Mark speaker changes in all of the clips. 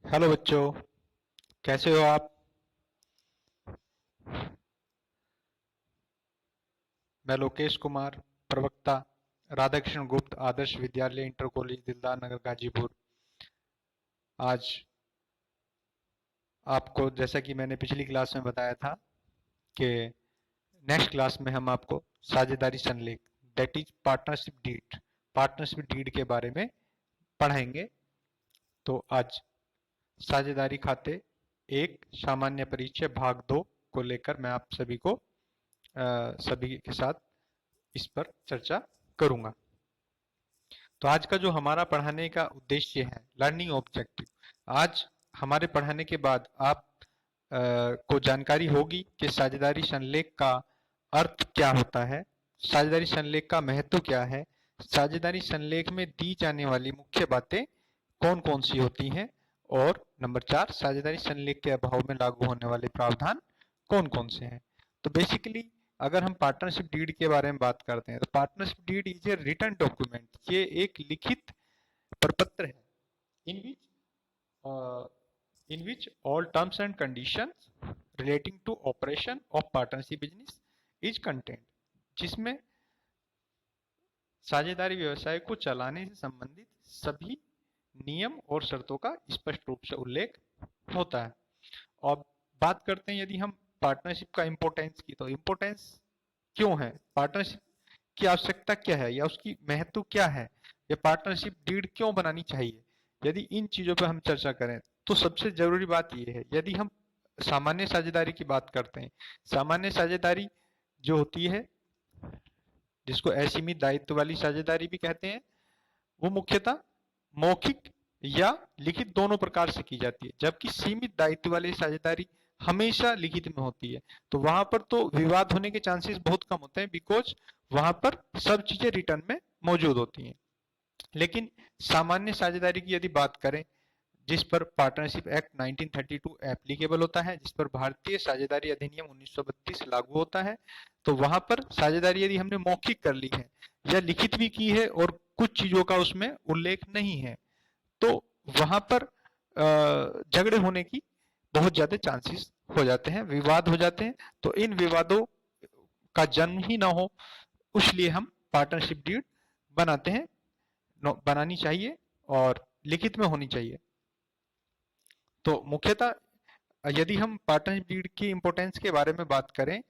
Speaker 1: Hello बच्चों, कैसे हो आप। मैं लोकेश कुमार, प्रवक्ता, राधाकृष्ण गुप्त आदर्श विद्यालय इंटर कॉलेज दिलदार नगर गाजीपुर। आज आपको, जैसा कि मैंने पिछली क्लास में बताया था, कि नेक्स्ट क्लास में हम आपको साझेदारी संलेख, दैट इज पार्टनरशिप डीड के बारे में पढ़ाएंगे। तो आज साझेदारी खाते एक सामान्य परिचय भाग 2 को लेकर मैं आप सभी के साथ इस पर चर्चा करूंगा। तो आज का जो हमारा पढ़ाने का उद्देश्य है, लर्निंग ऑब्जेक्टिव। आज हमारे पढ़ाने के बाद आप को जानकारी होगी कि साझेदारी संलेख का अर्थ क्या होता है, साझेदारी संलेख का महत्व क्या है, साझेदारी संलेख में दी जाने वाली मुख्य बातें कौन कौन सी होती हैं, और नंबर 4, साझेदारी संलेख के अभाव में लागू होने वाले प्रावधान कौन कौन से हैं। तो बेसिकली अगर हम पार्टनरशिप डीड के बारे में बात करते हैं, तो partnership deed is a written document. ये एक लिखित प्रपत्र है इन विच all terms and conditions relating to operation of partnership business is contained, जिसमें साझेदारी व्यवसाय को चलाने से संबंधित सभी नियम और शर्तों का स्पष्ट रूप से उल्लेख होता है। और बात करते हैं यदि हम पार्टनरशिप का इम्पोर्टेंस की, तो इम्पोर्टेंस क्यों है, पार्टनरशिप की आवश्यकता क्या है या उसकी महत्व क्या है, या पार्टनरशिप डीड क्यों बनानी चाहिए। यदि इन चीजों पर हम चर्चा करें तो सबसे जरूरी बात यह है, यदि हम सामान्य साझेदारी की बात करते हैं, सामान्य साझेदारी जो होती है, जिसको असीमित दायित्व वाली साझेदारी भी कहते हैं, वो मुख्यतः मौखिक या लिखित दोनों प्रकार से की जाती है, जबकि सीमित दायित्व वाली साझेदारी हमेशा लिखित में होती है। तो वहां पर तो विवाद होने के चांसेस बहुत कम होते हैं, बिकॉज वहां पर सब चीजें रिटर्न में मौजूद होती हैं। लेकिन सामान्य साझेदारी की यदि बात करें, जिस पर पार्टनरशिप एक्ट 1932 एप्लीकेबल होता है, जिस पर भारतीय साझेदारी अधिनियम 1932 लागू होता है, तो वहां पर साझेदारी यदि हमने मौखिक कर ली है या लिखित भी की है और कुछ चीजों का उसमें उल्लेख नहीं है, तो वहां पर झगड़े होने की बहुत ज्यादा चांसेस हो जाते हैं, विवाद हो जाते हैं। तो इन विवादों का जन्म ही ना हो, इसलिए हम पार्टनरशिप डीड बनाते हैं, बनानी चाहिए और लिखित में होनी चाहिए। तो मुख्यतः यदि हम पार्टनरशिप डीड की इंपॉर्टेंस के बारे में बात करें,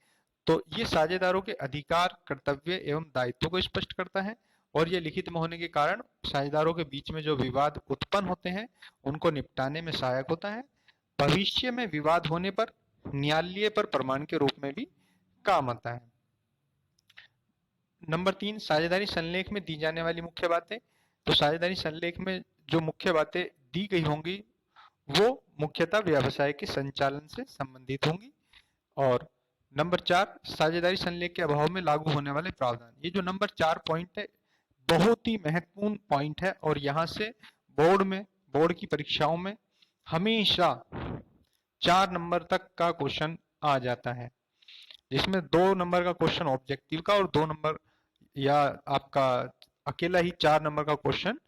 Speaker 1: तो ये साझेदारों के अधिकार, कर्तव्य एवं दायित्व को स्पष्ट करता है, और ये लिखित में होने के कारण साझेदारों के बीच में जो विवाद उत्पन्न होते हैं उनको निपटाने में सहायक होता है। भविष्य में विवाद होने पर न्यायालय पर प्रमाण के रूप में भी काम आता है। नंबर 3, साझेदारी संलेख में दी जाने वाली मुख्य बातें। तो साझेदारी संलेख में जो मुख्य बातें दी गई होंगी वो मुख्यतः व्यवसाय के संचालन से संबंधित होंगी। और नंबर 4, साझेदारी संलेख के अभाव में लागू होने वाले प्रावधान। ये जो नंबर 4 पॉइंट है, बहुत ही महत्वपूर्ण पॉइंट है, और यहाँ से बोर्ड की परीक्षाओं में हमेशा 4 नंबर तक का क्वेश्चन आ जाता है, जिसमें 2 नंबर का क्वेश्चन ऑब्जेक्टिव का और 2 नंबर या आपका अकेला ही 4 नंबर का क्वेश्चन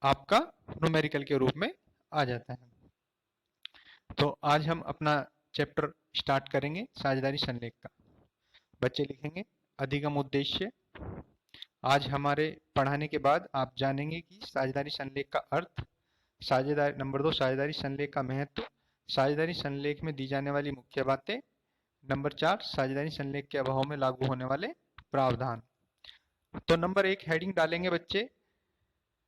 Speaker 1: आपका न्यूमेरिकल के रूप में आ जाता है। तो आज हम अपना चैप्टर स्टार्ट करेंगे साझेदारी संलेख का। बच्चे लिखेंगे अधिगम उद्देश्य। आज हमारे पढ़ाने के बाद आप जानेंगे कि साझेदारी संलेख का अर्थ, साझेदारी नंबर 2, साझेदारी संलेख का महत्व, साझेदारी संलेख में दी जाने वाली मुख्य बातें, नंबर 4, साझेदारी संलेख के अभाव में लागू होने वाले प्रावधान। तो नंबर 1 हेडिंग डालेंगे बच्चे,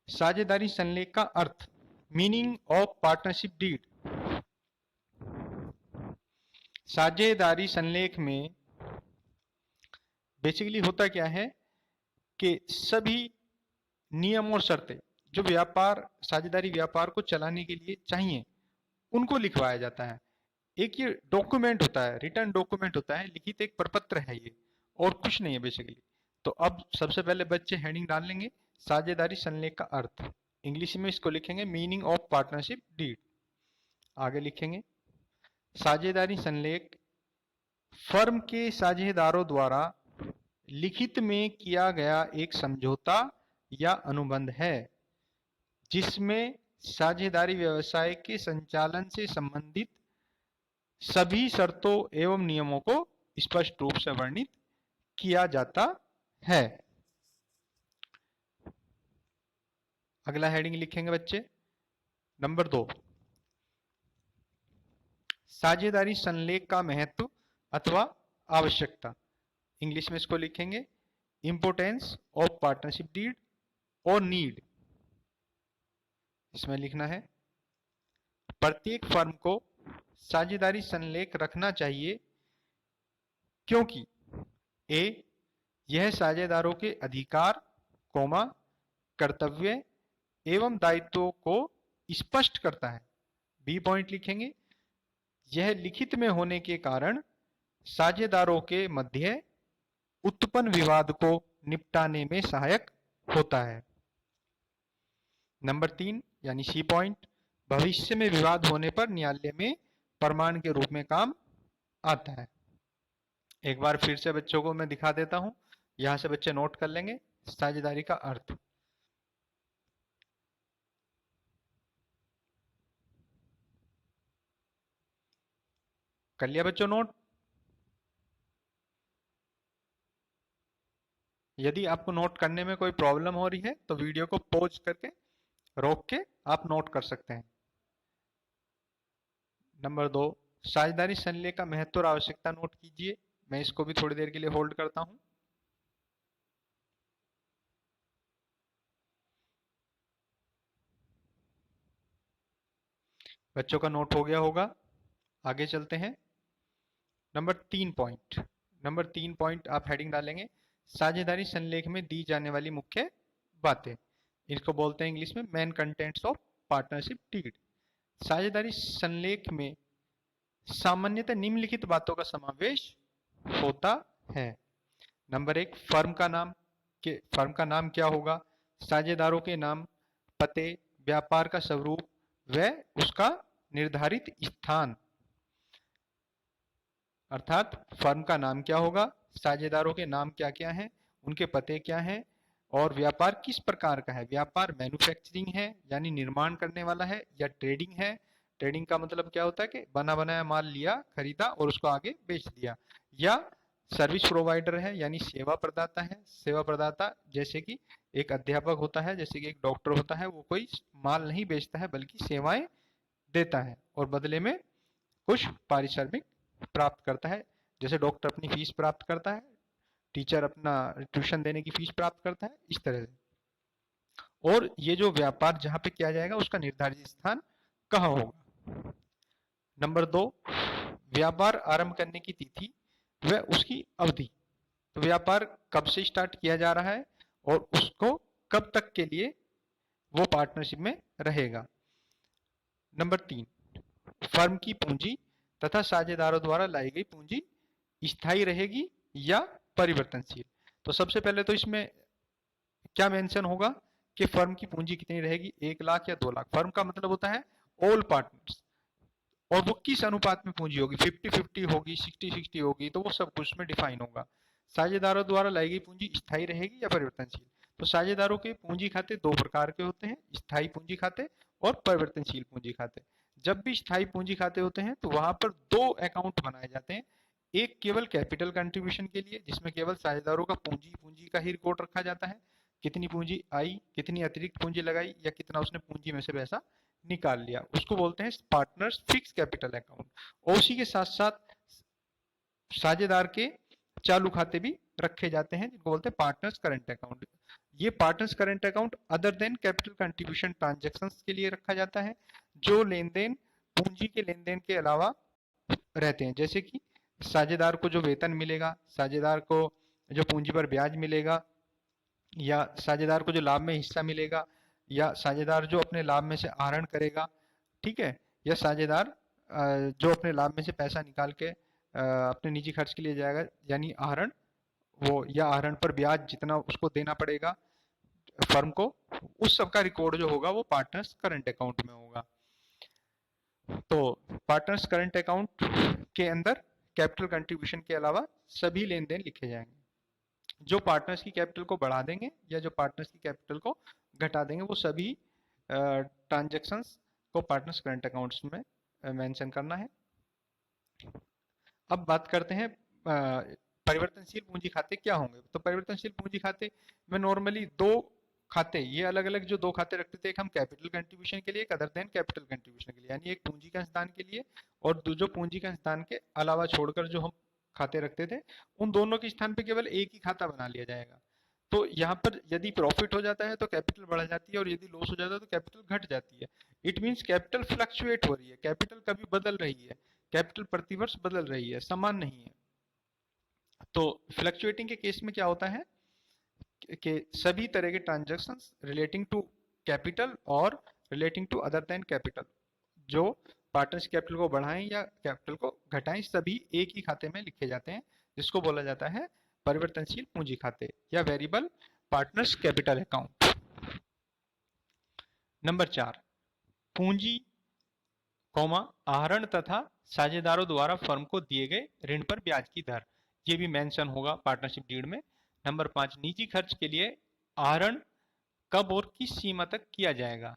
Speaker 1: साझेदारी संलेख का अर्थ, मीनिंग ऑफ पार्टनरशिप डीड। साझेदारी संलेख में बेसिकली होता क्या है कि सभी नियम और शर्तें जो साझेदारी व्यापार को चलाने के लिए चाहिए, उनको लिखवाया जाता है। एक ये डॉक्यूमेंट होता है, रिटर्न डॉक्यूमेंट होता है, लिखित एक प्रपत्र है ये, और कुछ नहीं है बेसिकली। तो अब सबसे पहले बच्चे हेडिंग डाल लेंगे, साझेदारी संलेख का अर्थ। इंग्लिश में इसको लिखेंगे मीनिंग ऑफ पार्टनरशिप डीड। आगे लिखेंगे, साझेदारी संलेख फर्म के साझेदारों द्वारा लिखित में किया गया एक समझौता या अनुबंध है, जिसमें साझेदारी व्यवसाय के संचालन से संबंधित सभी शर्तों एवं नियमों को स्पष्ट रूप से वर्णित किया जाता है। अगला हेडिंग लिखेंगे बच्चे, नंबर 2, साझेदारी संलेख का महत्व अथवा आवश्यकता। इंग्लिश में इसको लिखेंगे इंपोर्टेंस ऑफ पार्टनरशिप डीड और नीड। इसमें लिखना है प्रत्येक फर्म को साझेदारी संलेख रखना चाहिए क्योंकि ए, यह साझेदारों के अधिकार, कर्तव्य एवं दायित्वों को स्पष्ट करता है। बी पॉइंट लिखेंगे, यह लिखित में होने के कारण साझेदारों के मध्य उत्पन्न विवाद को निपटाने में सहायक होता है। नंबर 3 यानी सी पॉइंट, भविष्य में विवाद होने पर न्यायालय में प्रमाण के रूप में काम आता है। एक बार फिर से बच्चों को मैं दिखा देता हूं, यहां से बच्चे नोट कर लेंगे साझेदारी का अर्थ। कर लिया बच्चों नोट? यदि आपको नोट करने में कोई प्रॉब्लम हो रही है तो वीडियो को पॉज करके रोक के आप नोट कर सकते हैं। नंबर 2, साझेदारी संलेख का महत्व और आवश्यकता नोट कीजिए। मैं इसको भी थोड़ी देर के लिए होल्ड करता हूं। बच्चों का नोट हो गया होगा, आगे चलते हैं। नंबर 3 पॉइंट, नंबर 3 पॉइंट आप हेडिंग डालेंगे साझेदारी संलेख में दी जाने वाली मुख्य बातें। इसको बोलते हैं इंग्लिश में main contents of partnership deed. साझेदारी संलेख में सामान्यतः निम्नलिखित बातों का समावेश होता है। नंबर 1, फर्म का नाम क्या होगा, साझेदारों के नाम, पते, व्यापार का स्वरूप व उसका निर्धारित स्थान। अर्थात फर्म का नाम क्या होगा, साझेदारों के नाम क्या क्या हैं, उनके पते क्या हैं और व्यापार किस प्रकार का है। व्यापार मैन्युफैक्चरिंग है यानी निर्माण करने वाला है, या ट्रेडिंग है। ट्रेडिंग का मतलब क्या होता है कि बना बनाया माल लिया, खरीदा और उसको आगे बेच दिया। या सर्विस प्रोवाइडर है यानी सेवा प्रदाता है। सेवा प्रदाता जैसे कि एक अध्यापक होता है, जैसे कि एक डॉक्टर होता है, वो कोई माल नहीं बेचता है बल्कि सेवाएं देता है और बदले में कुछ पारिश्रमिक प्राप्त करता है। जैसे डॉक्टर अपनी फीस प्राप्त करता है, टीचर अपना ट्यूशन देने की फीस प्राप्त करता है, इस तरह से। और ये जो व्यापार जहां पे किया जाएगा उसका निर्धारित स्थान कहाँ होगा। नंबर 2, व्यापार आरंभ करने की तिथि व उसकी अवधि। तो व्यापार कब से स्टार्ट किया जा रहा है और उसको कब तक के लिए वो पार्टनरशिप में रहेगा। नंबर 3, फर्म की पूंजी तथा साझेदारों द्वारा लाई गई पूंजी स्थायी रहेगी या परिवर्तनशील। तो सबसे पहले तो इसमें क्या मेंशन होगा कि फर्म की पूंजी कितनी रहेगी, 1 लाख या 2 लाख। फर्म का मतलब होता है ऑल पार्टनर्स, और वो किस अनुपात में पूंजी होगी, 50-50 होगी, 60-60 होगी, तो वो सब कुछ में डिफाइन होगा। साझेदारों द्वारा लाई गई पूंजी स्थायी रहेगी या परिवर्तनशील। तो साझेदारों के पूंजी खाते 2 प्रकार के होते हैं, स्थायी पूंजी खाते और परिवर्तनशील पूंजी खाते। जब भी स्थायी पूंजी खाते होते हैं तो वहां पर 2 अकाउंट बनाए जाते हैं। एक केवल कैपिटल कंट्रीब्यूशन के लिए, जिसमें केवल साझेदारों का पूंजी का ही रिकॉर्ड रखा जाता है, कितनी पूंजी आई, कितनी अतिरिक्त पूंजी लगाई या कितना उसने पूंजी में से पैसा निकाल लिया, उसको बोलते हैं पार्टनर्स फिक्स कैपिटल अकाउंट। और उसी के साथ साथ साझेदार के चालू खाते भी रखे जाते हैं जिनको बोलते हैं पार्टनर्स करंट अकाउंट। ये partners current account other than capital contribution transactions के लिए रखा जाता है, जो लेन देन पूंजी के लेन देन के अलावा रहते हैं। जैसे कि साझेदार को जो वेतन मिलेगा, साझेदार को जो पूंजी पर ब्याज मिलेगा, या साझेदार को जो लाभ में हिस्सा मिलेगा, या साझेदार जो अपने लाभ में से आहरण करेगा, ठीक है, या साझेदार जो अपने लाभ में से पैसा निकाल के अपने निजी खर्च के लिए जाएगा यानी आहरण, वो या आहरण पर ब्याज जितना उसको देना पड़ेगा फर्म को, उस सब का रिकॉर्ड जो होगा वो पार्टनर्स करंट अकाउंट में होगा। तो पार्टनर्स करंट अकाउंट के अंदर कैपिटल कंट्रीब्यूशन के अलावा सभी लेन देन लिखे जाएंगे। जो पार्टनर्स की कैपिटल को बढ़ा देंगे या जो पार्टनर्स की कैपिटल को घटा देंगे वो सभी ट्रांजेक्शन्स को पार्टनर्स करंट अकाउंट्स में मेंशन करना है। अब बात करते हैं परिवर्तनशील पूंजी खाते क्या होंगे। तो परिवर्तनशील पूंजी खाते में नॉर्मली दो खाते, ये अलग अलग जो दो खाते रखते थे, एक हम कैपिटल कंट्रीब्यूशन के लिए, एक अदर देन कैपिटल कंट्रीब्यूशन के लिए, यानी एक पूंजी का अंशदान के लिए और दूसरे पूंजी का अंशदान के अलावा छोड़कर जो हम खाते रखते थे, उन दोनों के स्थान पे केवल एक ही खाता बना लिया जाएगा। तो यहाँ पर यदि प्रॉफिट हो जाता है तो कैपिटल बढ़ जाती है और यदि लॉस हो जाता है तो कैपिटल घट जाती है। इट मीन्स कैपिटल फ्लक्चुएट हो रही है, कैपिटल कभी बदल रही है, कैपिटल प्रतिवर्ष बदल रही है, समान नहीं है। तो फ्लक्चुएटिंग के केस में क्या होता है कि सभी तरह के ट्रांजैक्शंस रिलेटिंग टू कैपिटल और relating to other than capital, जो पार्टनर्स कैपिटल को बढ़ाएं या कैपिटल को घटाएं, सभी एक ही खाते में लिखे जाते हैं, जिसको बोला जाता है परिवर्तनशील पूंजी खाते या variable partners capital account. Number 4, पूंजी आहरण तथा साझेदारों द्वारा फर्म को दिए गए ऋण पर ब्याज की दर, ये भी मेंशन होगा पार्टनरशिप डीड में। नंबर 5, निजी खर्च के लिए आहरण कब और किस सीमा तक किया जाएगा,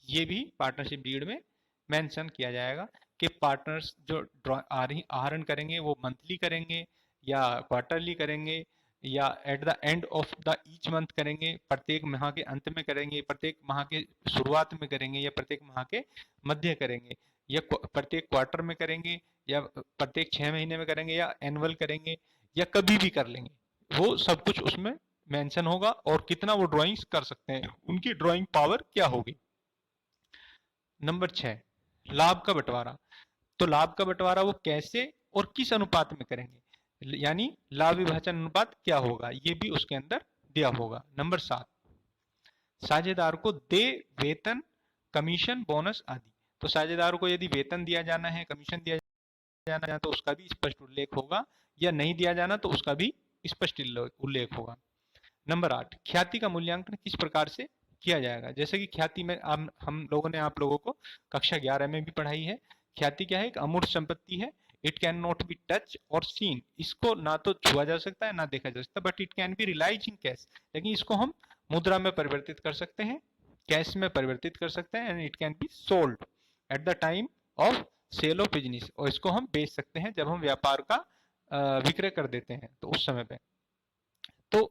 Speaker 1: ये भी पार्टनरशिप डीड में मेंशन किया जाएगा कि पार्टनर्स जो आहरण करेंगे वो मंथली करेंगे या क्वार्टरली करेंगे या at the end of the each month करेंगे, प्रत्येक माह के अंत में करेंगे, प्रत्येक माह के शुरुआत में करेंगे या प्रत्येक माह के मध्य करेंगे या प्रत्येक क्वार्टर में करेंगे या प्रत्येक 6 महीने में करेंगे या एनुअल करेंगे या कभी भी कर लेंगे, वो सब कुछ उसमें मेंशन होगा और कितना वो ड्राइंग्स कर सकते हैं, उनकी ड्राइंग पावर क्या होगी। नंबर 6, लाभ का बंटवारा। तो लाभ का बंटवारा वो कैसे और किस अनुपात में करेंगे, यानी लाभ विभाजन अनुपात क्या होगा, ये भी उसके अंदर दिया होगा। नंबर 7, साझेदार को दे वेतन, कमीशन, बोनस आदि। तो साझेदार को यदि वेतन दिया जाना है, कमीशन दिया जाना है तो उसका भी स्पष्ट उल्लेख होगा, या नहीं दिया जाना तो उसका भी स्पष्ट उल्लेख होगा। नंबर 8, ख्याति का मूल्यांकन किस प्रकार से किया जाएगा। जैसे कि ख्याति में हम लोगों ने आप लोगों को कक्षा 11 में भी पढ़ाई है। ख्याति क्या है, एक अमूर्त संपत्ति है। It can not be touch और सीन, इसको ना तो छुआ जा सकता है ना देखा जा सकता, but it can be realise in cash, लेकिन इसको हम मुद्रा में परिवर्तित कर सकते हैं, कैश में परिवर्तित कर सकते हैं, and it can be sold at the time of sale of business, और इसको हम बेच सकते हैं जब हम व्यापार का विक्रय कर देते हैं तो उस समय पे। तो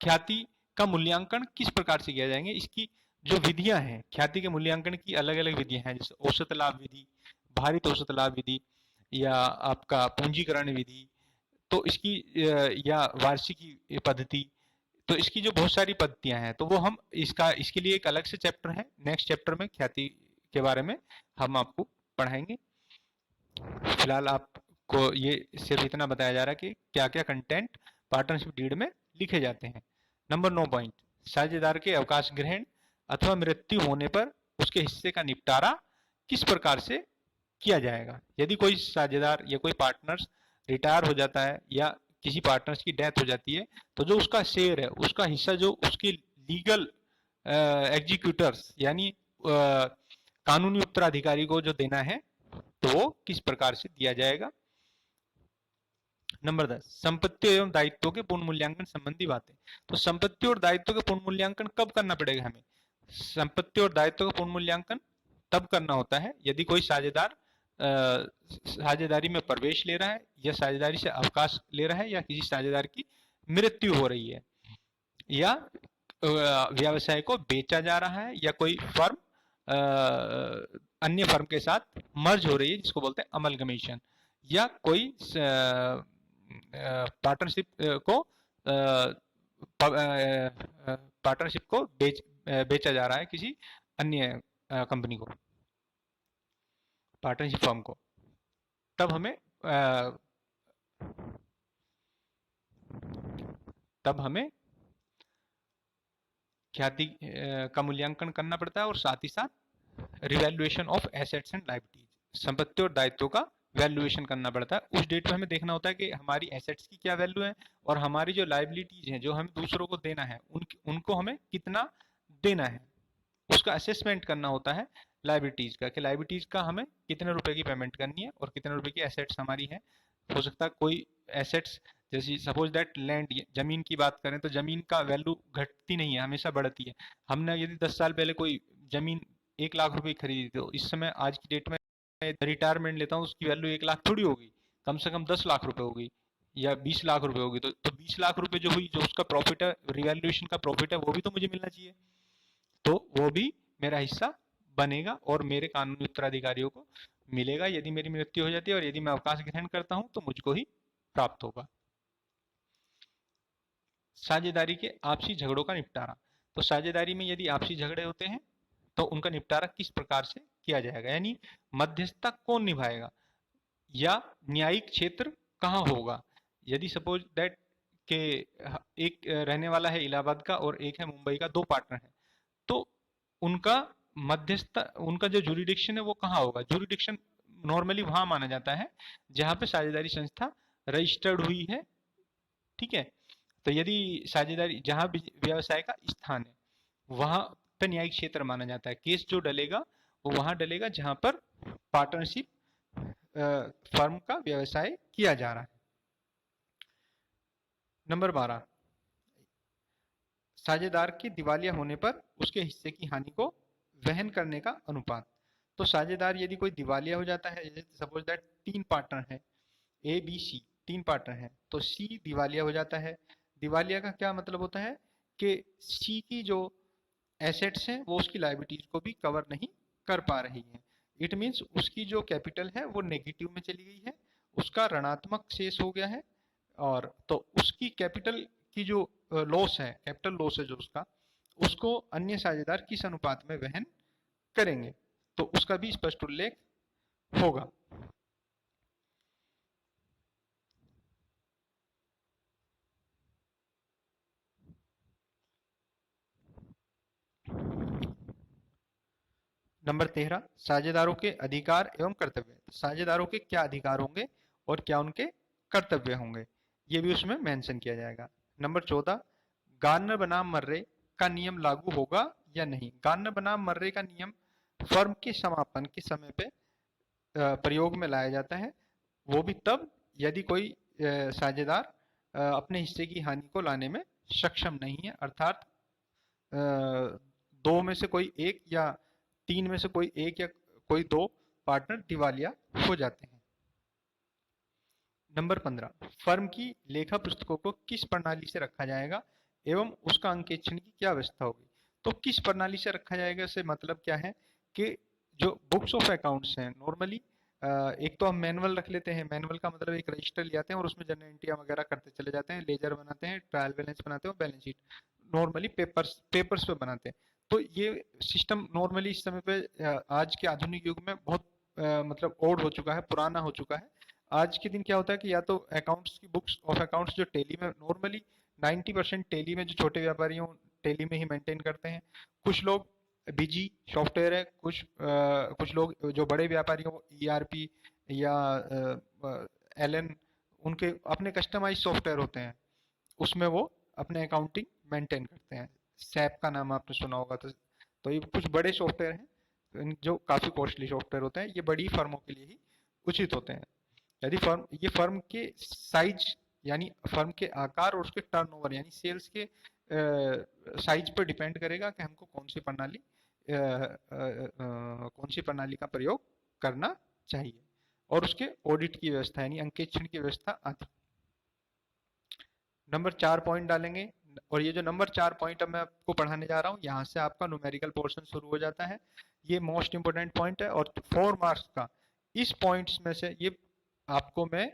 Speaker 1: ख्याति का मूल्यांकन किस प्रकार से किया जाएंगे, इसकी जो विधियां हैं, ख्याति के मूल्यांकन की अलग अलग विधियां हैं, जैसे औसत लाभ विधि, भारित औसत लाभ विधि या आपका पूंजीकरण विधि, तो इसकी या वार्षिकी पद्धति, तो इसकी जो बहुत सारी पद्धतियां हैं, तो वो हम इसके लिए एक अलग से चैप्टर है, नेक्स्ट चैप्टर में ख्याति के बारे में हम आपको पढ़ाएंगे। फिलहाल आपको ये सिर्फ इतना बताया जा रहा है कि क्या क्या कंटेंट पार्टनरशिप डीड में लिखे जाते हैं। नंबर 9 पॉइंट, साझेदार के अवकाश ग्रहण अथवा मृत्यु होने पर उसके हिस्से का निपटारा किस प्रकार से किया जाएगा। यदि कोई साझेदार या कोई पार्टनर्स रिटायर हो जाता है या किसी पार्टनर्स की डेथ हो जाती है, तो जो उसका शेयर है, उसका हिस्सा जो उसके लीगल एग्जीक्यूटर्स यानी कानूनी उत्तराधिकारी को जो देना है, तो वो किस प्रकार से दिया जाएगा। नंबर 10, संपत्ति एवं दायित्वों के पूर्ण मूल्यांकन संबंधी बातें। तो संपत्ति और दायित्व के पूर्ण मूल्यांकन कब करना पड़ेगा हमें। संपत्ति और दायित्व का पूर्ण मूल्यांकन तब करना होता है यदि कोई साझेदार साझेदारी में प्रवेश ले रहा है या साझेदारी से अवकाश ले रहा है या किसी साझेदार की मृत्यु हो रही है या व्यवसाय को बेचा जा रहा है या कोई फर्म अन्य फर्म के साथ मर्ज हो रही है, जिसको बोलते हैं अमलगमेशन, या कोई पार्टनरशिप को बेचा जा रहा है किसी अन्य कंपनी को, पार्टनरशिप फर्म को, तब हमें ख्याति का मूल्यांकन करना पड़ता है और साथ ही साथ revaluation of assets and liabilities, संपत्ति और दायित्वों का वैल्यूएशन करना पड़ता है। उस डेट पे हमें देखना होता है कि हमारी एसेट्स की क्या वैल्यू है और हमारी जो लायबिलिटीज हैं जो हमें दूसरों को देना है उनको हमें कितना देना है, उसका असेसमेंट करना होता है लायबिलिटीज का, कि लायबिलिटीज का हमें कितने रुपए की पेमेंट करनी है और कितने रुपए की एसेट्स हमारी है। हो सकता है कोई एसेट्स, जैसे सपोज दैट लैंड, जमीन की बात करें तो जमीन का वैल्यू घटती नहीं है, हमेशा बढ़ती है। हमने यदि 10 साल पहले कोई जमीन 1 लाख रुपए खरीदी, तो इस समय आज की डेट में रिटायरमेंट लेता हूँ, उसकी वैल्यू 1 लाख थोड़ी होगी, कम से कम 10 लाख रुपए होगी या 20 लाख रुपए होगी। तो 20 लाख रुपए जो हुई, जो उसका प्रॉफिट है, रिवैल्यूएशन का प्रॉफिट है, वो भी तो मुझे मिलना चाहिए। तो वो भी मेरा हिस्सा बनेगा और मेरे कानूनी उत्तराधिकारियों को मिलेगा। यदि मेरी मृत्यु हो जाती है और यदि मैं अवकाश ग्रहण करता हूं तो मुझको ही प्राप्त होगा। साझेदारी के आपसी झगड़ों का निपटारा। तो साझेदारी में यदि आपसी झगड़े होते हैं तो उनका निपटारा किस प्रकार से किया जाएगा, यानी मध्यस्थता कौन निभाएगा या न्यायिक क्षेत्र कहाँ होगा। यदि सपोज दैट के एक रहने वाला है इलाहाबाद का और एक है मुंबई का, 2 पार्टनर है, तो उनका मध्यस्थ, उनका जो जुरिडिक्शन है वो कहाँ होगा। जुरिडिक्शन नॉर्मली वहां माना जाता है जहां पे साझेदारी संस्था रजिस्टर्ड हुई है, ठीक है। तो यदि साझेदारी जहां व्यवसाय का स्थान है वहां पे न्यायिक क्षेत्र माना जाता है। केस जो डलेगा वो वहां डलेगा जहां पर पार्टनरशिप फर्म का व्यवसाय किया जा रहा है। नंबर 12, साझेदार के दिवालिया होने पर उसके हिस्से की हानि को वहन करने का अनुपात। तो साझेदार यदि कोई दिवालिया हो जाता है, सपोज दैट 3 पार्टनर है, ए बी सी 3 पार्टनर है, तो सी दिवालिया हो जाता है। दिवालिया का क्या मतलब होता है कि सी की जो एसेट्स हैं वो उसकी लायबिलिटीज को भी कवर नहीं कर पा रही है। इट मीन्स उसकी जो कैपिटल है वो नेगेटिव में चली गई है, उसका ऋणात्मक शेष हो गया है, और तो उसकी कैपिटल की जो लॉस है, कैपिटल लॉस है जो उसका, उसको अन्य साझेदार किस अनुपात में वहन करेंगे, तो उसका भी स्पष्ट उल्लेख होगा। नंबर 13, साझेदारों के अधिकार एवं कर्तव्य। साझेदारों के क्या अधिकार होंगे और क्या उनके कर्तव्य होंगे, ये भी उसमें मेंशन किया जाएगा। नंबर 14, गार्नर बनाम मर्रे का नियम लागू होगा या नहीं। गार्नर बनाम मर्रे का नियम फर्म के समापन के समय पे प्रयोग में लाया जाता है, वो भी तब यदि कोई साझेदार अपने हिस्से की हानि को लाने में सक्षम नहीं है, अर्थात 2 में से कोई एक या 3 में से कोई एक या कोई 2 पार्टनर दिवालिया हो जाते हैं। नंबर 15, फर्म की लेखा पुस्तकों को किस प्रणाली से रखा जाएगा एवं उसका अंकेक्षण की क्या व्यवस्था होगी। तो किस प्रणाली से रखा जाएगा से मतलब क्या है कि जो बुक्स ऑफ अकाउंट्स हैं नॉर्मली, एक तो हम मैनुअल रख लेते हैं। मैनुअल का मतलब एक रजिस्टर ले आते हैं और उसमें जनरल एंट्रियां वगैरह करते चले जाते हैं, लेजर बनाते हैं, ट्रायल बैलेंस बनाते हैं और बैलेंस शीट नॉर्मली पेपर्स पे बनाते हैं। तो ये सिस्टम नॉर्मली इस समय पे आज के आधुनिक युग में बहुत मतलब ओल्ड हो चुका है, पुराना हो चुका है। आज के दिन क्या होता है कि या तो अकाउंट्स की बुक्स ऑफ अकाउंट्स जो टेली में नॉर्मली 90% टेली में, जो छोटे व्यापारी हैं टेली में ही मेंटेन करते हैं। कुछ लोग बिजी सॉफ्टवेयर है, कुछ लोग जो बड़े व्यापारी हैं वो ईआरपी या एलएन, उनके अपने कस्टमाइज सॉफ्टवेयर होते हैं, उसमें वो अपने अकाउंटिंग मेंटेन करते हैं। सैप का नाम आपने सुना होगा। तो ये कुछ बड़े सॉफ्टवेयर हैं जो काफ़ी कॉस्टली सॉफ्टवेयर होते हैं, ये बड़ी फर्मों के लिए ही उचित होते हैं। यदि फर्म के साइज यानी फर्म के आकार और उसके टर्नओवर यानी सेल्स के साइज पर डिपेंड करेगा कि हमको कौन सी प्रणाली का प्रयोग करना चाहिए, और उसके ऑडिट की व्यवस्था यानी अंकेक्षण की व्यवस्था आदि। नंबर 4 पॉइंट डालेंगे, और ये जो नंबर 4 पॉइंट अब मैं आपको पढ़ाने जा रहा हूँ, यहाँ से आपका न्यूमेरिकल पोर्शन शुरू हो जाता है। ये मोस्ट इंपोर्टेंट पॉइंट है और 4 मार्क्स का इस पॉइंट्स में से ये आपको मैं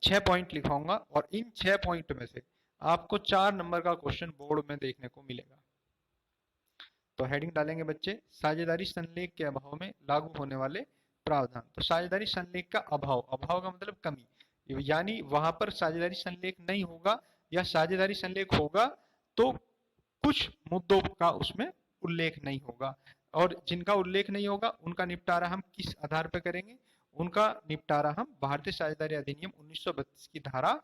Speaker 1: 6 पॉइंट लिखाऊंगा, और इन 6 पॉइंट में से आपको 4 नंबर का क्वेश्चन बोर्ड में देखने को मिलेगा। तो हेडिंग डालेंगे बच्चे, साझेदारी संलेख के अभाव में लागू होने वाले प्रावधान। तो साझेदारी संलेख का अभाव, अभाव का मतलब कमी, यानी वहां पर साझेदारी संलेख नहीं होगा या साझेदारी संलेख होगा तो कुछ मुद्दों का उसमें उल्लेख नहीं होगा, और जिनका उल्लेख नहीं होगा उनका निपटारा हम किस आधार पर करेंगे। उनका निपटारा हम भारतीय साझेदारी अधिनियम 1932 की धारा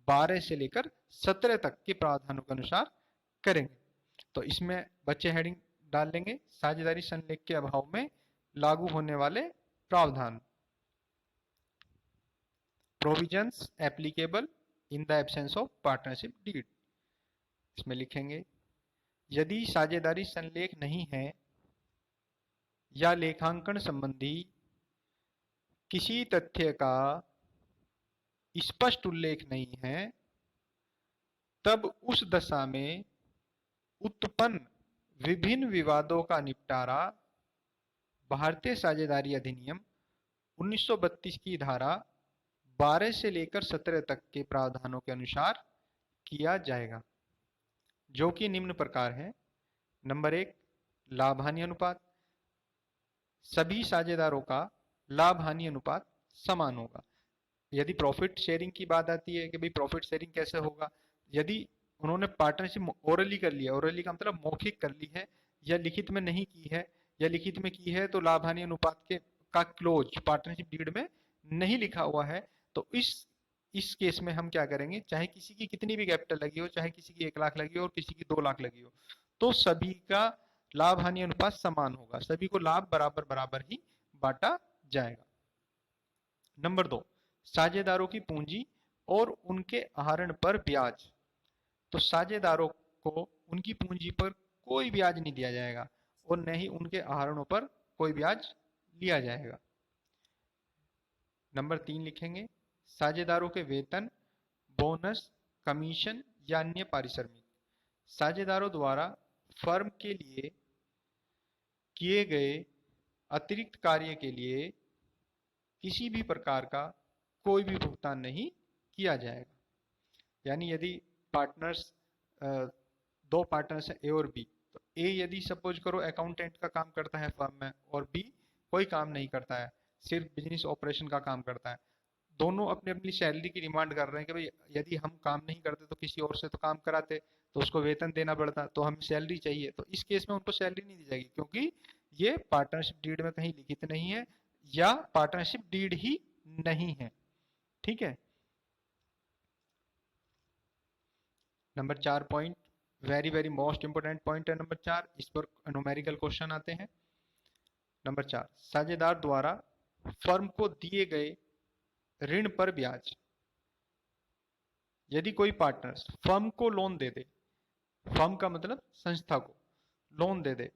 Speaker 1: 12 से लेकर 17 तक के प्रावधानों के अनुसार करेंगे। तो इसमें बच्चे हेडिंग डाल लेंगे, साझेदारी संलेख के अभाव में लागू होने वाले प्रावधान, provisions applicable in the absence of partnership deed. इसमें लिखेंगे, यदि साझेदारी संलेख नहीं है या लेखांकन संबंधी किसी तथ्य का स्पष्ट उल्लेख नहीं है, तब उस दशा में उत्पन्न विभिन्न विवादों का निपटारा भारतीय साझेदारी अधिनियम 1932 की धारा 12 से लेकर 17 तक के प्रावधानों के अनुसार किया जाएगा, जो कि निम्न प्रकार है। नंबर 1, लाभ हानि अनुपात। सभी साझेदारों का लाभ हानि अनुपात समान होगा। यदि प्रॉफिट शेयरिंग की बात आती है कि भाई प्रॉफिट शेयरिंग कैसे होगा, यदि उन्होंने पार्टनरशिप ओरली कर लिया, ओरली का मतलब मौखिक कर ली है, या लिखित में नहीं की है, या लिखित में की है तो लाभ हानि अनुपात के का क्लोज पार्टनरशिप डीड में नहीं लिखा हुआ है, तो इस केस में हम क्या करेंगे, चाहे किसी की कितनी भी कैपिटल लगी हो, चाहे किसी की 1 लाख लगी हो और किसी की 2 लाख लगी हो, तो सभी का लाभ हानि अनुपात समान होगा, सभी को लाभ बराबर बराबर ही बांटा जाएगा। नंबर 2, साझेदारों की पूंजी और उनके आहरण पर ब्याज। तो साझेदारों को उनकी पूंजी पर कोई ब्याज नहीं दिया जाएगा और न ही उनके आहरणों पर कोई ब्याज लिया जाएगा। नंबर 3 लिखेंगे, साझेदारों के वेतन, बोनस, कमीशन या अन्य पारिश्रमिक साझेदारों द्वारा फर्म के लिए किए गए अतिरिक्त कार्य के लिए किसी भी प्रकार का कोई भी भुगतान नहीं किया जाएगा। यानी यदि पार्टनर्स 2 पार्टनर्स हैं ए और बी, तो ए यदि सपोज करो अकाउंटेंट का काम करता है फर्म में और बी कोई काम नहीं करता है, सिर्फ बिजनेस ऑपरेशन का काम करता है, दोनों अपनी अपनी सैलरी की डिमांड कर रहे हैं कि भाई यदि हम काम नहीं करते तो किसी और से तो काम कराते, तो उसको वेतन देना पड़ता, तो हमें सैलरी चाहिए, तो इस केस में उनको सैलरी नहीं दी जाएगी क्योंकि ये पार्टनरशिप डीड में कहीं लिखित नहीं है या पार्टनरशिप डीड ही नहीं है। ठीक है। Number 4 point, very very most important point है नंबर 4, इस पर न्यूमेरिकल क्वेश्चन आते हैं। नंबर 4, साझेदार द्वारा फर्म को दिए गए ऋण पर ब्याज। यदि कोई पार्टनर फर्म को लोन दे दे, फर्म का मतलब संस्था को loan they they,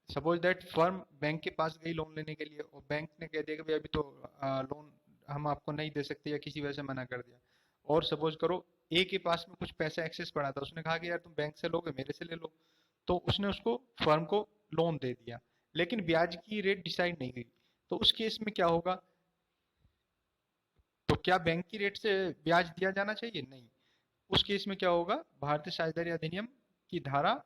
Speaker 1: suppose that firm bank के पास गई लोन लेने के लिए और बैंक ने कह दिया कि भाई अभी तो लोन हम आपको नहीं दे सकते या किसी वजह से मना कर दिया, और सपोज करो ए के पास में कुछ पैसा एक्सेस पड़ा था, उसने कहा कि यार तुम बैंक से लोगे मेरे से ले लो, तो उसने उसको फर्म को लोन दे दिया, लेकिन ब्याज की रेट डिसाइड नहीं हुई, तो उस केस में क्या होगा, तो क्या बैंक की रेट से ब्याज दिया जाना चाहिए? नहीं। उस केस में क्या होगा, भारतीय साझेदारी अधिनियम की धारा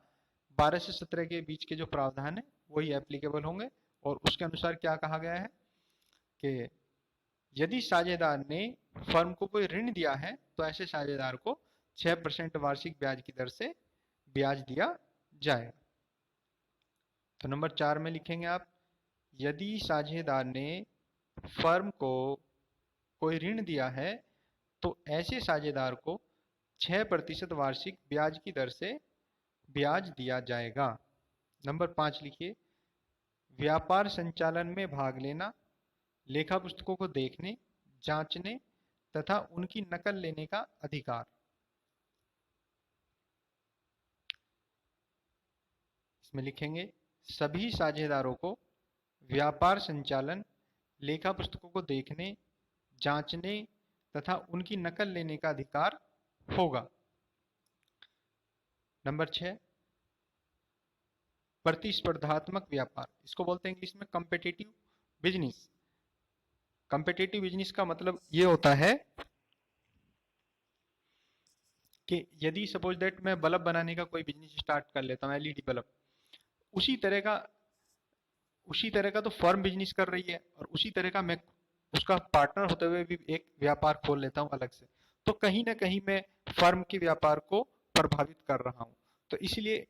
Speaker 1: 12 से 17 के बीच के जो प्रावधान है वही एप्लीकेबल होंगे, और उसके अनुसार क्या कहा गया है कि यदि साझेदार ने फर्म को कोई ऋण दिया है तो ऐसे साझेदार को 6% वार्षिक ब्याज की दर से ब्याज दिया जाएगा। तो नंबर 4 में लिखेंगे आप, यदि साझेदार ने फर्म को कोई ऋण दिया है तो ऐसे साझेदार को 6% वार्षिक ब्याज की दर से ब्याज दिया जाएगा। नंबर 5 लिखिए, व्यापार संचालन में भाग लेना, लेखा पुस्तकों को देखने, जांचने तथा उनकी नकल लेने का अधिकार। इसमें लिखेंगे, सभी साझेदारों को व्यापार संचालन, लेखा पुस्तकों को देखने, जांचने तथा उनकी नकल लेने का अधिकार होगा। नंबर 6, प्रतिस्पर्धात्मक व्यापार, इसको बोलते हैं इंग्लिश में कॉम्पिटिटिव बिजनेस। कॉम्पिटिटिव बिजनेस का मतलब ये होता है कि यदि सपोज दैट मैं बल्ब बनाने का कोई बिजनेस स्टार्ट कर लेता हूँ, एलईडी बल्ब, उसी तरह का तो फर्म बिजनेस कर रही है और उसी तरह का मैं उसका पार्टनर होते हुए भी एक व्यापार खोल लेता हूँ अलग से, तो कहीं ना कहीं मैं फर्म के व्यापार को प्रभावित कर रहा हूँ। तो इसलिए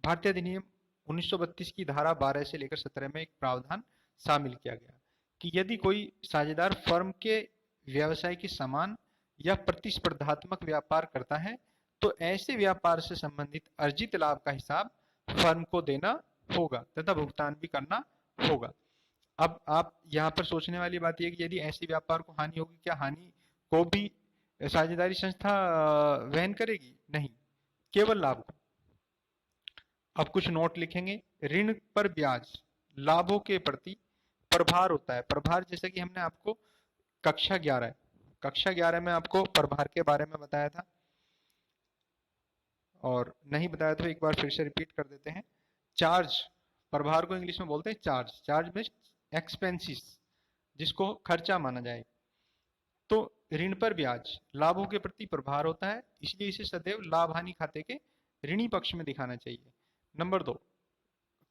Speaker 1: भारतीय अधिनियम 1932 की धारा 12 से लेकर 17 में एक प्रावधान शामिल किया गया कि यदि कोई साझेदार फर्म के व्यवसाय के समान या प्रतिस्पर्धात्मक व्यापार करता है तो ऐसे व्यापार से संबंधित अर्जित लाभ का हिसाब फर्म को देना होगा तथा भुगतान भी करना होगा। अब आप यहाँ पर सोचने वाली बात यह कि यदि ऐसे व्यापार को हानि होगी, क्या हानि को भी साझेदारी संस्था वहन करेगी? नहीं, केवल लाभ को। अब कुछ नोट लिखेंगे। ऋण पर ब्याज लाभों के प्रति प्रभार होता है। प्रभार जैसे कि हमने आपको कक्षा 11 में आपको प्रभार के बारे में बताया था, और नहीं बताया तो एक बार फिर से रिपीट कर देते हैं। चार्ज, प्रभार को इंग्लिश में बोलते हैं चार्ज। चार्ज में एक्सपेंसिस, जिसको खर्चा माना जाए। तो ऋण पर ब्याज लाभों के प्रति प्रभार होता है, इसलिए इसे सदैव लाभ हानि खाते के ऋणी पक्ष में दिखाना चाहिए। नंबर 2,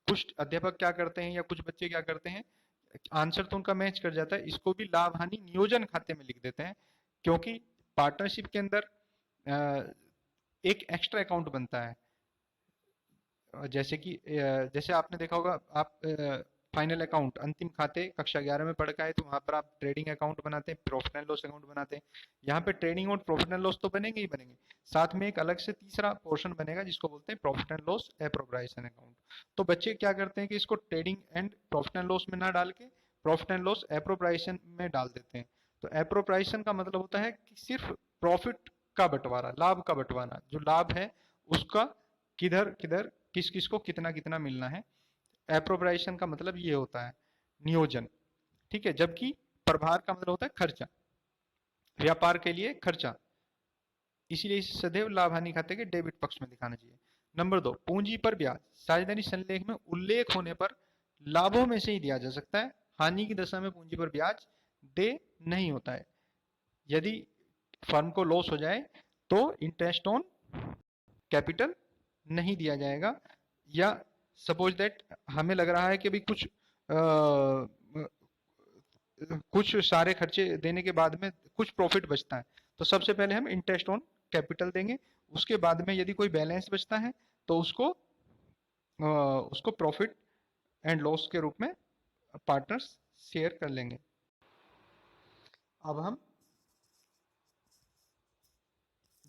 Speaker 1: कुछ अध्यापक क्या करते हैं या कुछ बच्चे क्या करते हैं, आंसर तो उनका मैच कर जाता है, इसको भी लाभ हानि नियोजन खाते में लिख देते हैं, क्योंकि पार्टनरशिप के अंदर एक एक्स्ट्रा अकाउंट बनता है। जैसे कि जैसे आपने देखा होगा, आप फाइनल अकाउंट, अंतिम खाते कक्षा 11 में पढ़ के आए, तो वहां पर आप ट्रेडिंग अकाउंट बनाते हैं, प्रॉफिट एंड लॉस अकाउंट बनाते हैं। यहाँ पे ट्रेडिंग और प्रॉफिट एंड लॉस तो बनेंगे ही बनेंगे, साथ में एक अलग से तीसरा पोर्शन बनेगा जिसको बोलते हैं profit and loss appropriation account. तो बच्चे क्या करते हैं कि इसको trading and profit and loss में ना डाल के प्रॉफिट एंड लॉस एप्रोप्रिएशन में डाल देते हैं। तो एप्रोप्रिएशन का मतलब होता है कि सिर्फ प्रॉफिट का बंटवारा, लाभ का बंटवारा, जो लाभ है उसका किधर किधर किस किस को कितना कितना मिलना है। एप्रोप्रिएशन का मतलब ये होता है नियोजन, ठीक है। जबकि प्रभार का मतलब होता है खर्चा, व्यापार के लिए खर्चा, इसीलिए इसे सदैव लाभ हानि खाते के डेबिट पक्ष में दिखाना चाहिए। नंबर 2, पूंजी पर ब्याज साझेदारी संलेख में उल्लेख होने पर लाभों में से ही दिया जा सकता है, हानि की दशा में पूंजी पर ब्याज दे नहीं होता है। यदि फर्म को लॉस हो जाए तो इंटरेस्ट ऑन कैपिटल नहीं दिया जाएगा, या सपोज दैट हमें लग रहा है कि भाई कुछ सारे खर्चे देने के बाद में कुछ प्रॉफिट बचता है, तो सबसे पहले हम इंटरेस्ट ऑन कैपिटल देंगे, उसके बाद में यदि कोई बैलेंस बचता है तो उसको प्रॉफिट एंड लॉस के रूप में पार्टनर्स शेयर कर लेंगे। अब हम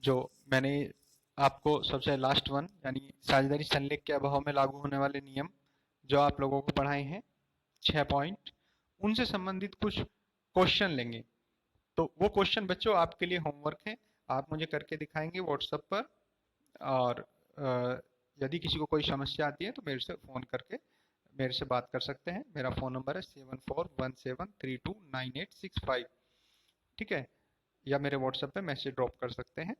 Speaker 1: जो मैंने आपको सबसे लास्ट वन यानी साझेदारी संलेख के अभाव में लागू होने वाले नियम जो आप लोगों को पढ़ाए हैं 6 पॉइंट, उनसे संबंधित कुछ क्वेश्चन लेंगे। तो वो क्वेश्चन बच्चों आपके लिए होमवर्क है, आप मुझे करके दिखाएंगे व्हाट्सएप पर, और यदि किसी को कोई समस्या आती है तो मेरे से फ़ोन करके मेरे से बात कर सकते हैं। मेरा फ़ोन नंबर है 7417329865, ठीक है, या मेरे व्हाट्सएप पे मैसेज ड्रॉप कर सकते हैं।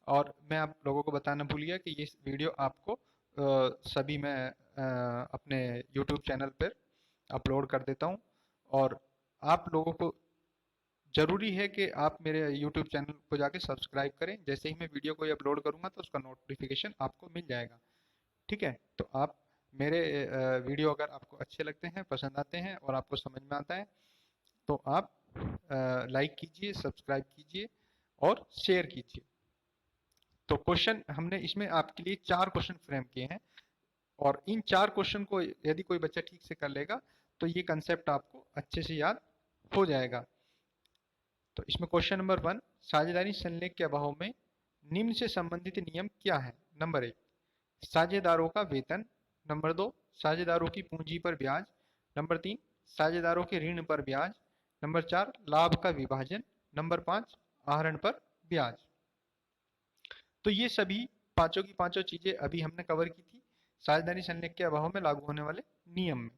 Speaker 1: और मैं आप लोगों को बताना भूल गया कि ये वीडियो आपको सभी मैं अपने यूट्यूब चैनल पर अपलोड कर देता हूँ, और आप लोगों को ज़रूरी है कि आप मेरे यूट्यूब चैनल को जाके सब्सक्राइब करें। जैसे ही मैं वीडियो कोई अपलोड करूँगा तो उसका नोटिफिकेशन आपको मिल जाएगा, ठीक है। तो आप मेरे वीडियो अगर आपको अच्छे लगते हैं, पसंद आते हैं और आपको समझ में आता है तो आप लाइक कीजिए, सब्सक्राइब कीजिए और शेयर कीजिए। तो क्वेश्चन हमने इसमें आपके लिए 4 क्वेश्चन फ्रेम किए हैं, और इन 4 क्वेश्चन को यदि कोई बच्चा ठीक से कर लेगा तो ये कंसेप्ट आपको अच्छे से याद हो जाएगा। तो इसमें क्वेश्चन नंबर 1, साझेदारी संलेख के अभाव में निम्न से संबंधित नियम क्या है। नंबर 1, साझेदारों का वेतन। नंबर 2, साझेदारों की पूंजी पर ब्याज। नंबर 3, साझेदारों के ऋण पर ब्याज। नंबर 4, लाभ का विभाजन। नंबर 5, आहरण पर ब्याज। तो ये सभी पांचों की पांचों चीजें अभी हमने कवर की थी साझेदारी संलेख के अभाव में लागू होने वाले नियम में।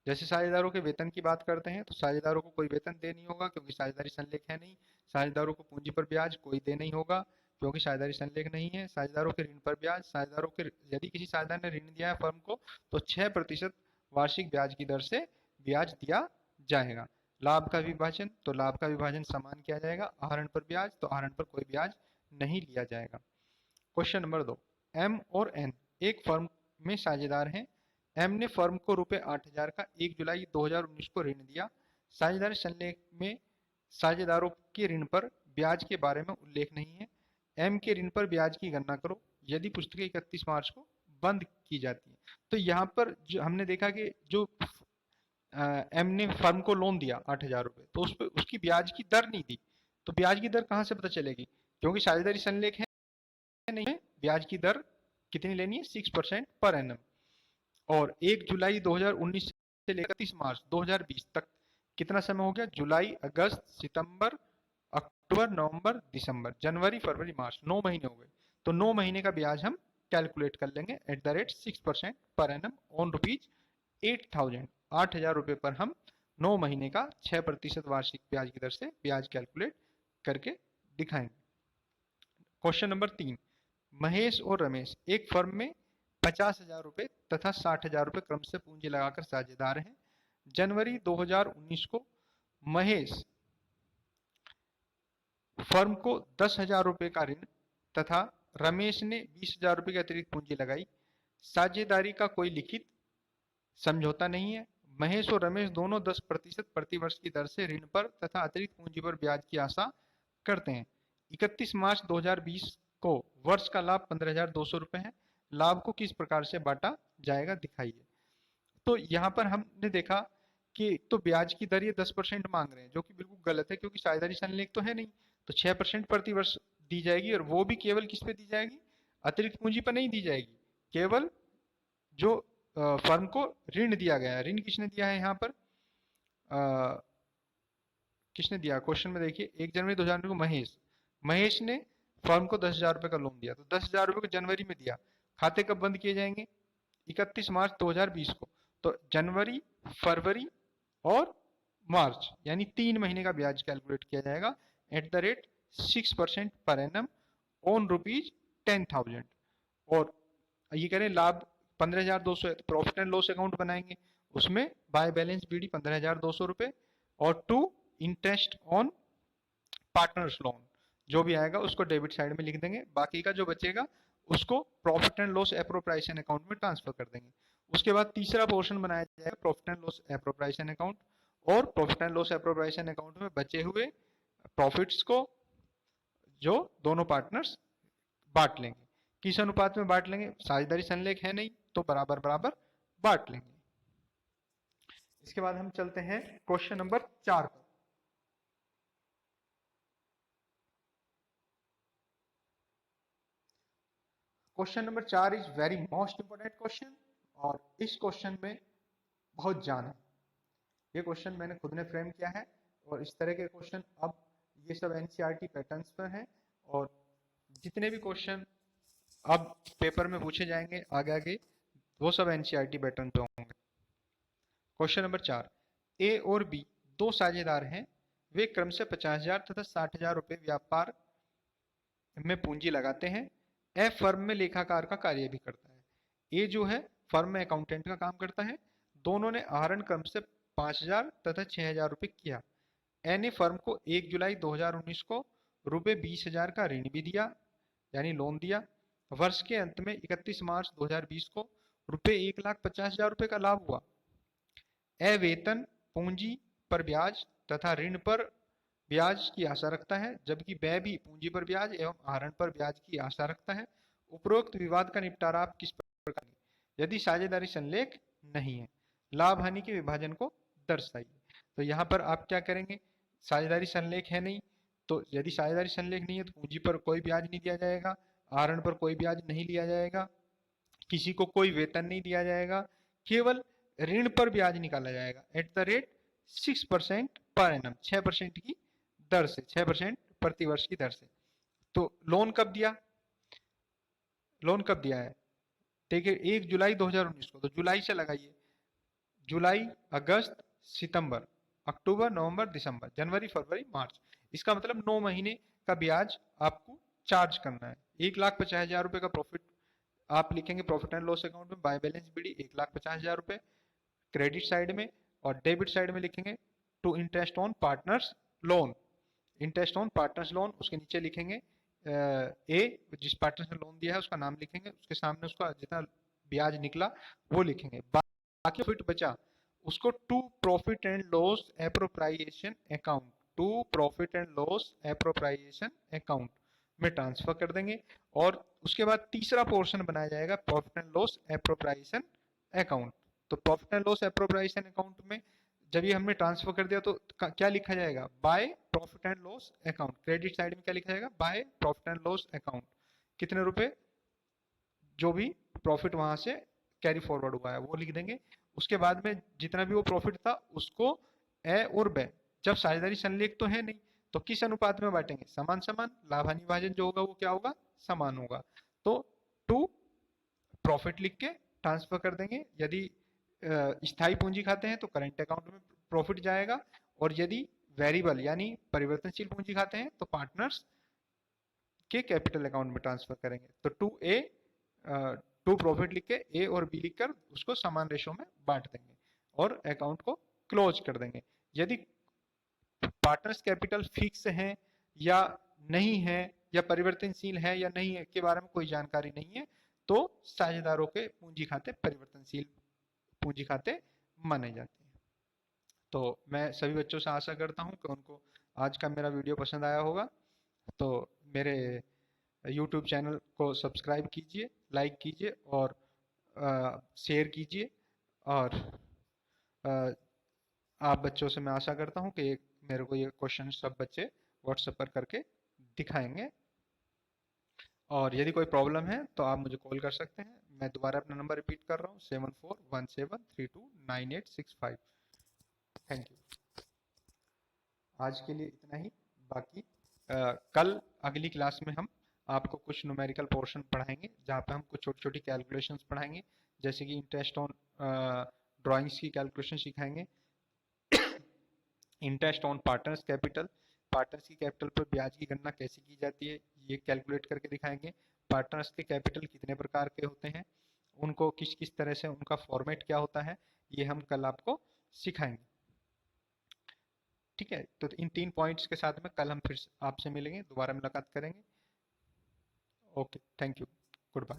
Speaker 1: जैसे साझेदारों के वेतन की बात करते हैं तो साझेदारों को कोई वेतन दे नहीं होगा क्योंकि साझेदारी संलेख है नहीं। साझेदारों को पूंजी पर ब्याज कोई दे नहीं होगा क्योंकि साझेदारी संलेख नहीं है। साझेदारों के ऋण पर ब्याज, साझेदारों के यदि किसी साझेदार ने ऋण दिया है फर्म को तो 6% वार्षिक ब्याज की दर से ब्याज दिया जाएगा। लाभ का विभाजन, तो लाभ का विभाजन समान किया जाएगा। आहरण पर ब्याज, तो आहरण पर कोई ब्याज नहीं लिया जाएगा। क्वेश्चन नंबर 2, एम और एन एक फर्म में साझेदार हैं। एम ने फर्म को रुपए 8,000 का 1 जुलाई 2019 को ऋण दिया। साझेदारी संलेख में साझेदारों के ऋण पर ब्याज के बारे में उल्लेख नहीं है। एम के ऋण पर ब्याज की गणना करो यदि पुस्तकें 31 मार्च को बंद की जाती है। तो यहाँ पर जो हमने देखा कि जो एम ने फर्म को लोन दिया 8,000 रुपए, तो उस पर उसकी ब्याज की दर नहीं दी, तो ब्याज की दर कहाँ से पता चलेगी, क्योंकि साझेदारी संलेख है नहीं है। ब्याज की दर कितनी लेनी है, 6% पर एनम। और 1 जुलाई 2019 से लेकर 30 मार्च 2020 तक कितना समय हो गया, जुलाई, अगस्त, सितंबर, अक्टूबर, नवंबर, दिसंबर, जनवरी, फरवरी, मार्च, 9 महीने हो गए। तो 9 महीने का ब्याज हम कैलकुलेट कर लेंगे at the rate 6% per annum on rupees 8,000। 8,000 रुपये पर हम 9 महीने का 6% वार्षिक ब्याज की दर से ब्याज कैलकुलेट करके दिखाएंगे। क्वेश्चन नंबर 3, महेश और रमेश एक फर्म में 50,000 रुपये तथा 60,000 रुपये क्रम से पूंजी लगाकर साझेदार हैं। जनवरी 2019 को महेश फर्म को 10,000 रुपये का ऋण तथा रमेश ने 20,000 रुपये की अतिरिक्त पूंजी लगाई। साझेदारी का कोई लिखित समझौता नहीं है। महेश और रमेश दोनों 10% प्रतिवर्ष की दर से ऋण पर तथा अतिरिक्त पूंजी पर ब्याज की आशा करते हैं। 31 मार्च 2020 को वर्ष का लाभ 15,200 रुपये है। लाभ को किस प्रकार से बांटा जाएगा दिखाइए। तो यहाँ पर हमने देखा कि तो ब्याज की दर ये 10% मांग रहे हैं, जो कि बिल्कुल गलत है, क्योंकि साझेदारी संलेख तो है नहीं। तो 6% प्रतिवर्ष दी जाएगी, और वो भी केवल किस पे दी जाएगी, अतिरिक्त पूंजी पर नहीं दी जाएगी, केवल जो फर्म को ऋण दिया गया है। ऋण किसने दिया है यहाँ पर, किसने दिया, क्वेश्चन में देखिए 1 जनवरी 2019 को महेश ने फर्म को 10,000 रुपये का लोन दिया। तो 10,000 रुपये को जनवरी में दिया। खाते कब बंद किए जाएंगे, 31 मार्च 2020 को। तो जनवरी, फरवरी और मार्च, यानी 3 महीने का ब्याज कैलकुलेट किया जाएगा at the rate 6% per annum on rupees 10,000। और ये कह रहे हैं लाभ 15,200 है, तो प्रॉफिट एंड लॉस अकाउंट बनाएंगे, उसमें बाय बैलेंस बीडी 15,200 रुपये, और to interest on partners loan जो भी आएगा उसको डेबिट साइड में लिख देंगे। बाकी का जो बचेगा उसको profit and loss appropriation account में ट्रांसफर कर देंगे। उसके बाद तीसरा पोर्शन बनाया जाएगा profit and loss appropriation account, और profit and loss appropriation account में बचे हुए प्रॉफिट्स को जो दोनों पार्टनर्स बांट लेंगे। किस अनुपात में बांट लेंगे, साझेदारी संलेख है नहीं तो बराबर बराबर बांट लेंगे। इसके बाद हम चलते हैं क्वेश्चन नंबर 4 पर। Question number 4 is very most important question, और इस क्वेश्चन में बहुत जान है। ये क्वेश्चन मैंने खुद ने फ्रेम किया है, और इस तरह के क्वेश्चन अब ये सब एनसीईआरटी पैटर्न्स पर हैं, और जितने भी क्वेश्चन अब पेपर में पूछे जाएंगे आगे आगे वो सब एनसीईआरटी पैटर्न पे होंगे। क्वेश्चन नंबर 4, ए और बी दो साझेदार हैं। वे क्रम से 50,000 तथा 60,000 रुपये व्यापार में पूंजी लगाते हैं। ए फर्म में लेखाकार का कार्य भी करता है। ए जो है फर्म में अकाउंटेंट का काम करता है। दोनों ने आहरण क्रम से 5,000 तथा 6,000 रुपये किया। ए ने फर्म को 1 जुलाई 2019 को रुपये 20,000 का ऋण भी दिया, यानी लोन दिया। वर्ष के अंत में 31 मार्च 2020 को रुपये 1,50,000 रुपये का लाभ हुआ। ए वेतन, पूंजी पर ब्याज तथा ऋण पर ब्याज की आशा रखता है, जबकि वह भी पूंजी पर ब्याज एवं आहरण पर ब्याज की आशा रखता है। उपरोक्त विवाद का निपटारा आप किस प्रकार करेंगे यदि साझेदारी संलेख नहीं है। लाभ हानि के विभाजन को दर्शाइए। तो यहाँ पर आप क्या करेंगे, साझेदारी संलेख है नहीं, तो यदि साझेदारी संलेख नहीं है तो पूंजी पर कोई ब्याज नहीं दिया जाएगा, आहरण पर कोई ब्याज नहीं लिया जाएगा, किसी को कोई वेतन नहीं दिया जाएगा, केवल ऋण पर ब्याज निकाला जाएगा at the rate 6% per annum, 6% की दर से, 6% प्रतिवर्ष की दर से। तो लोन कब दिया, लोन कब दिया है, देखिए 1 जुलाई 2019 को, तो जुलाई से लगाइए, जुलाई, अगस्त, सितंबर, अक्टूबर, नवंबर, दिसंबर, जनवरी, फरवरी, मार्च। इसका मतलब 9 महीने का ब्याज आपको चार्ज करना है। 1,50,000 रुपये का प्रॉफिट आप लिखेंगे प्रॉफिट एंड लॉस अकाउंट में, बाय बैलेंस बीडी 1,50,000 रुपये क्रेडिट साइड में, और डेबिट साइड में लिखेंगे to interest on partners loan, interest on partners loan. उसके नीचे लिखेंगे ए, जिस पार्टनर ने लोन दिया है उसका नाम लिखेंगे, उसके सामने उसका जितना ब्याज निकला वो लिखेंगे। बाकी प्रॉफिट बचा उसको to profit and loss appropriation account, to profit and loss appropriation account में ट्रांसफर कर देंगे। और उसके बाद तीसरा पोर्शन बनाया जाएगा profit and loss appropriation account. तो profit and loss appropriation account में जब ये हमने ट्रांसफर कर दिया तो क्या लिखा जाएगा, by profit and loss account. Credit side में क्या लिखा जाएगा, by profit and loss account, कितने रुपए जो भी प्रॉफिट वहां से कैरी फॉरवर्ड हुआ है वो लिख देंगे। उसके बाद में जितना भी वो प्रॉफिट था उसको ए और बे, जब साझेदारी संलेख तो है नहीं तो किस अनुपात में बांटेंगे, समान समान। लाभ हानि विभाजन जो होगा वो क्या होगा, समान होगा। तो टू प्रॉफिट लिख के ट्रांसफर कर देंगे। यदि स्थायी पूंजी खाते हैं तो करंट अकाउंट में प्रॉफिट जाएगा, और यदि वेरिएबल यानी परिवर्तनशील पूंजी खाते हैं तो पार्टनर्स के कैपिटल अकाउंट में ट्रांसफर करेंगे। तो टू प्रॉफिट लिख के ए और बी लिखकर उसको समान रेशो में बांट देंगे और अकाउंट को क्लोज कर देंगे। यदि पार्टनर्स कैपिटल फिक्स है या नहीं है, या परिवर्तनशील है या नहीं है के बारे में कोई जानकारी नहीं है, तो साझेदारों के पूंजी खाते परिवर्तनशील पूंजी खाते माने जाते हैं। तो मैं सभी बच्चों से आशा करता हूं कि उनको आज का मेरा वीडियो पसंद आया होगा। तो मेरे YouTube चैनल को सब्सक्राइब कीजिए, लाइक कीजिए और शेयर कीजिए। और अ, आप बच्चों से मैं आशा करता हूँ कि मेरे को ये क्वेश्चन सब बच्चे व्हाट्सएप पर करके दिखाएंगे। और यदि कोई प्रॉब्लम है तो आप मुझे कॉल कर सकते हैं। मैं दोबारा अपना नंबर रिपीट कर रहा हूँ, 7417329865। Thank you. आज के लिए इतना ही। बाकी कल अगली क्लास में हम आपको कुछ न्यूमेरिकल पोर्शन पढ़ाएंगे, जहाँ पे हम कुछ छोटी छोटी कैलकुलेशंस पढ़ाएंगे, जैसे कि इंटरेस्ट ऑन ड्राइंग्स की कैलकुलेशन सिखाएंगे, interest on partners capital, partners की कैपिटल पर ब्याज की गणना कैसे की जाती है ये कैलकुलेट करके दिखाएंगे, पार्टनर्स के कैपिटल कितने प्रकार के होते हैं, उनको किस किस तरह से उनका फॉर्मेट क्या होता है, ये हम कल आपको सिखाएंगे। ठीक है, तो इन 3 पॉइंट्स के साथ में कल हम फिर आपसे मिलेंगे, दोबारा मुलाकात करेंगे। Okay, thank you, good bye.